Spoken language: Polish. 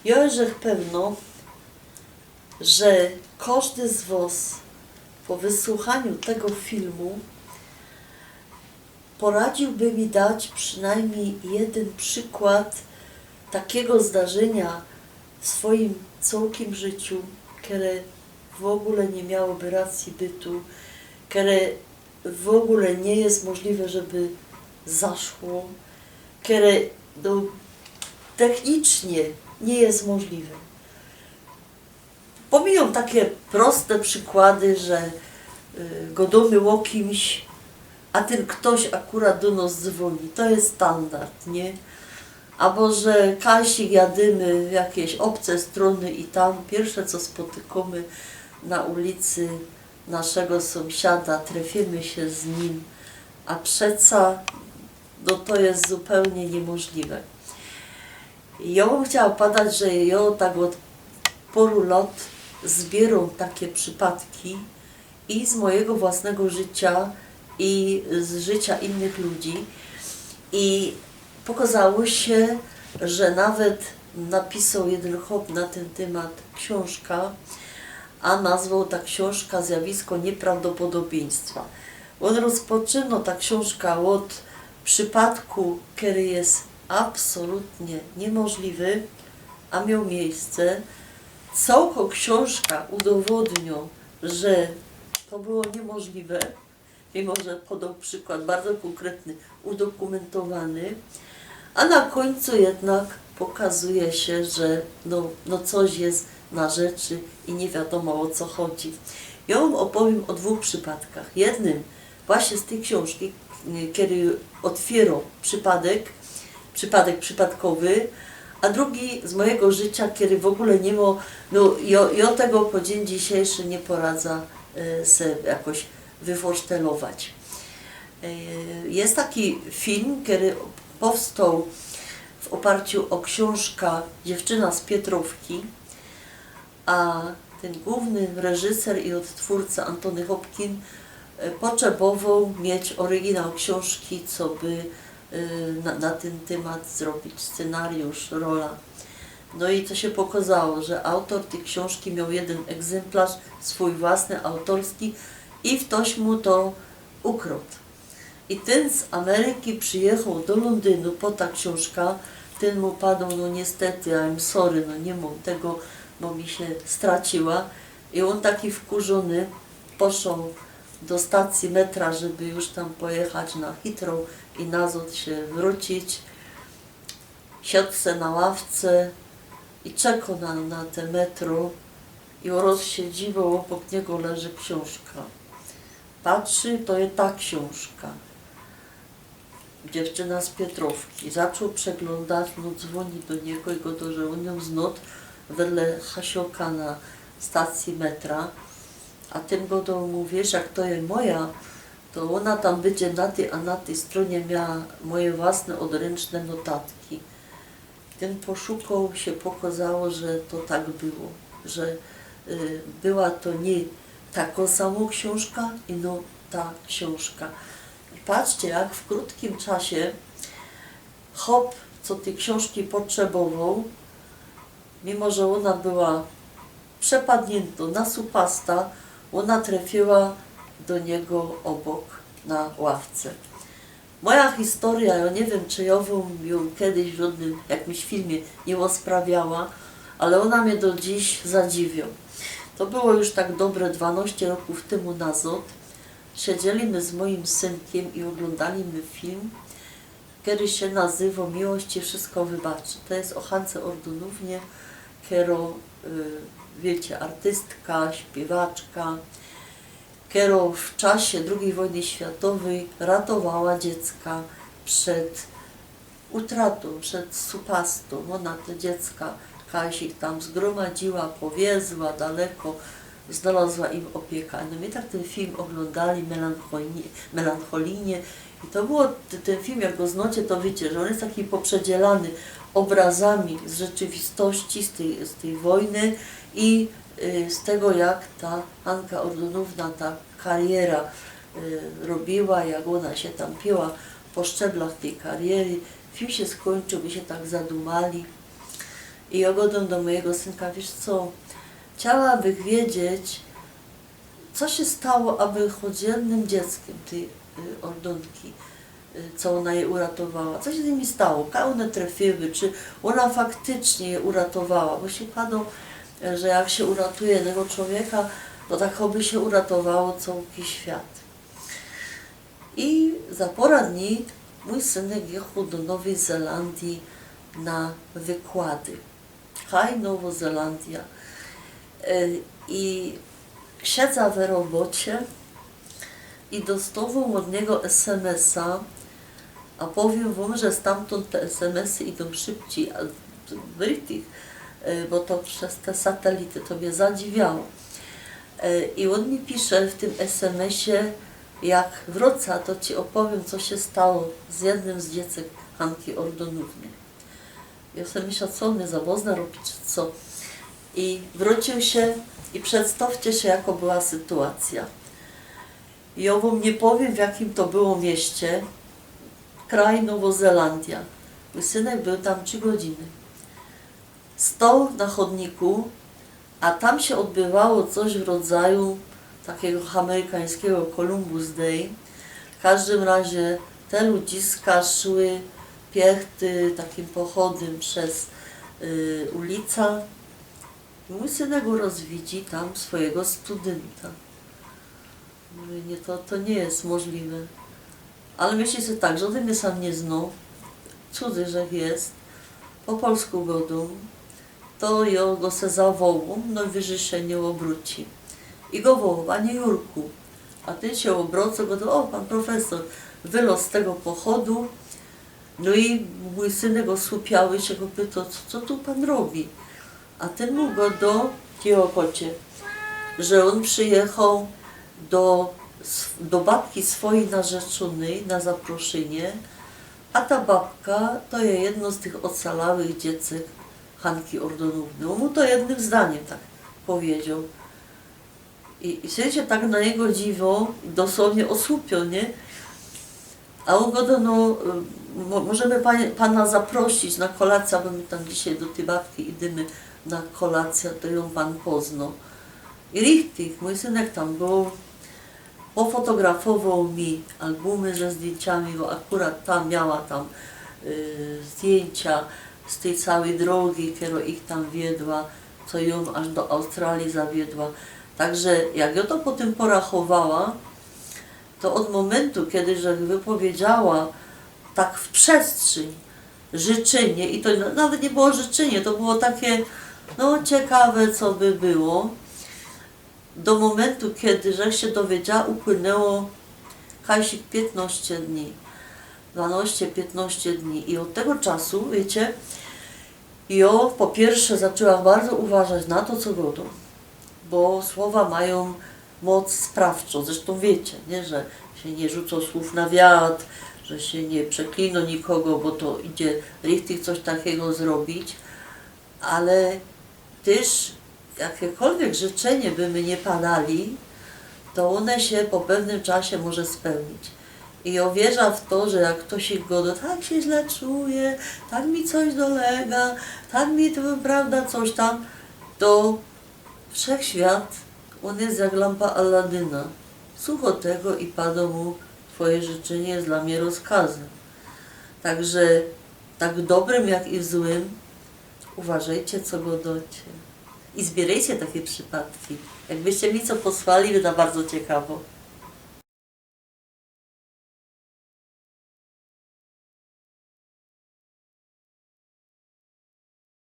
Ja rzech pewno, że każdy z was po wysłuchaniu tego filmu poradziłby mi dać przynajmniej jeden przykład takiego zdarzenia w swoim całkiem życiu, które w ogóle nie miałoby racji bytu, które w ogóle nie jest możliwe, żeby zaszło, które technicznie nie jest możliwe. Pomijam takie proste przykłady, że godomy o kimś, a ten ktoś akurat do nas dzwoni. To jest standard, nie? Albo że Kasik jadymy w jakieś obce strony i tam pierwsze co spotykamy na ulicy naszego sąsiada, trafimy się z nim, a przeca no to jest zupełnie niemożliwe. Ja bym chciała padać, że ja tak od paru lat zbieram takie przypadki i z mojego własnego życia, i z życia innych ludzi. I pokazało się, że nawet napisał jeden chłop na ten temat książka, a nazwał ta książka Zjawisko nieprawdopodobieństwa. On rozpoczyna ta książka od przypadku, który jest absolutnie niemożliwy, a miał miejsce. Całą książka udowodnią, że to było niemożliwe, mimo że podał przykład bardzo konkretny, udokumentowany, a na końcu jednak pokazuje się, że no coś jest na rzeczy i nie wiadomo o co chodzi. Ja wam opowiem o dwóch przypadkach. Jednym właśnie z tej książki, kiedy otwierał przypadek przypadkowy, a drugi z mojego życia, kiedy w ogóle nie ma, no ja tego po dzień dzisiejszy nie poradza se jakoś wyforsztelować. Jest taki film, który powstał w oparciu o książkę Dziewczyna z Pietrówki, a ten główny reżyser i odtwórca Antony Hopkin potrzebował mieć oryginał książki, co by na ten temat zrobić scenariusz, rola. No i to się pokazało, że autor tej książki miał jeden egzemplarz, swój własny, autorski, i ktoś mu to ukradł. I ten z Ameryki przyjechał do Londynu po ta książka, ten mu padł, no niestety, I'm sorry, no nie mam tego, bo mi się straciła. I on taki wkurzony poszedł do stacji metra, żeby już tam pojechać na Heathrow i nazad się wrócić. Siadł se na ławce i czekał na te metro i rozsiedziwał, obok niego leży książka. Patrzy, to jest ta książka. Dziewczyna z Pietrówki. Zaczął przeglądać, no dzwoni do niego i go to, że on ją znot wedle Hasioka na stacji metra. A tym go to mówi, wiesz, jak to jest moja, to ona tam będzie na tej, a na tej stronie miała moje własne odręczne notatki. Ten poszukał, się pokazało, że to tak było, że była to nie taką samą książka, ino ta książka. I patrzcie, jak w krótkim czasie chłop, co tej książki potrzebował, mimo że ona była przepadnięta, nasupasta, ona trafiła do niego obok na ławce. Moja historia, ja nie wiem, czy ja ją kiedyś w żadnym jakimś filmie nie osprawiała, ale ona mnie do dziś zadziwia. To było już tak dobre 12 roków temu nazad. Siedzieliśmy z moim synkiem i oglądaliśmy film, który się nazywa Miłość Ci wszystko wybaczy. To jest o Hance Ordonównie, która, wiecie, artystka, śpiewaczka, która w czasie II wojny światowej ratowała dziecka przed utratą, przed supastą. Ona te dziecka Kasik tam zgromadziła, powiezła daleko, znalazła im opiekę. No my tak ten film oglądali melancholijnie i to było ten film, jak go znacie, to wiecie, że on jest taki poprzedzielany obrazami z rzeczywistości, z tej wojny i z tego, jak ta Hanka Ordonówna, ta kariera robiła, jak ona się tam piła po szczeblach tej kariery. Film się skończył, my się tak zadumali I ja godę do mojego synka, wiesz co, chciałabym wiedzieć, co się stało, aby choć jednym dzieckiem tej Ordonki, co ona je uratowała, co się z nimi stało, jak one trafiły, czy ona faktycznie je uratowała, bo się padło, że jak się uratuje jednego człowieka, to tak by się uratowało cały świat. I za pora dni mój synek jechał do Nowej Zelandii na wykłady. Haj, Nowa Zelandia. I siedza w robocie i dostawał od niego SMS-a, a powiem wam, że stamtąd te SMS-y idą szybciej, a Brytich, bo to przez te satelity, to mnie zadziwiało. I on mi pisze w tym SMS-ie, jak wrócę, to ci opowiem, co się stało z jednym z dziecek Hanki Ordonówny. Ja sobie myślę, co on mnie zawozna robi, czy co. I wrócił się i przedstawcie się, jaka była sytuacja. Ja wam nie powiem, w jakim to było mieście, kraj Nowa Zelandia. Mój synek był tam 3 godziny. Stał na chodniku, a tam się odbywało coś w rodzaju takiego amerykańskiego Columbus Day. W każdym razie te ludziska szły piechty takim pochodem przez ulicę. Mój synek rozwidzi tam swojego studenta. Mówi, nie, to nie jest możliwe. Ale myśli sobie tak, że on mnie sam nie znał, cudzy, że jest, po polsku godą, to ja go se zawołam, no i wyżej się nie obróci. I go wołam, panie Jurku, a ty się obrócę, go o, pan profesor, wylot z tego pochodu, no i mój synek osłupiały się, go pytał, co tu pan robi? A ten mu go do Kiokocie, że on przyjechał do babki swojej narzeczonej na zaproszenie, a ta babka to jest jedno z tych ocalałych dziecek Hanki Ordonówny. On mu to jednym zdaniem tak powiedział. I się tak na niego dziwo, dosłownie osłupiał, nie? A on go no, możemy pana zaprosić na kolację, bo my tam dzisiaj do tej babki idziemy na kolację, to ją pan poznał. I richtig, mój synek tam był, pofotografował mi albumy ze zdjęciami, bo akurat tam miała tam zdjęcia z tej całej drogi, która ich tam wiedła, co ją aż do Australii zawiedła. Także jak ja to potem porachowała, to od momentu, kiedy że wypowiedziała tak w przestrzeń życzenie, i to nawet nie było życzenie, to było takie no ciekawe, co by było, do momentu, kiedy że się dowiedziała, upłynęło Kasik 15 dni, 12-15 dni. I od tego czasu, wiecie, ja po pierwsze zaczęłam bardzo uważać na to, co godą, bo słowa mają moc sprawczą. Zresztą wiecie, nie, że się nie rzucą słów na wiatr, że się nie przeklino nikogo, bo to idzie richtig coś takiego zrobić, ale też jakiekolwiek życzenie by my nie padali, to one się po pewnym czasie może spełnić. I ja wierzę w to, że jak ktoś ich godo, tak się źle czuje, tak mi coś dolega, tak mi to, prawda, coś tam, to wszechświat, on jest jak lampa Aladyna. Słucha tego i pada mu, twoje życzenie jest dla mnie rozkazem. Także tak dobrym, jak i w złym, uważajcie, co godocie. I zbierajcie takie przypadki. Jakbyście mi co posłali, to bardzo ciekawo.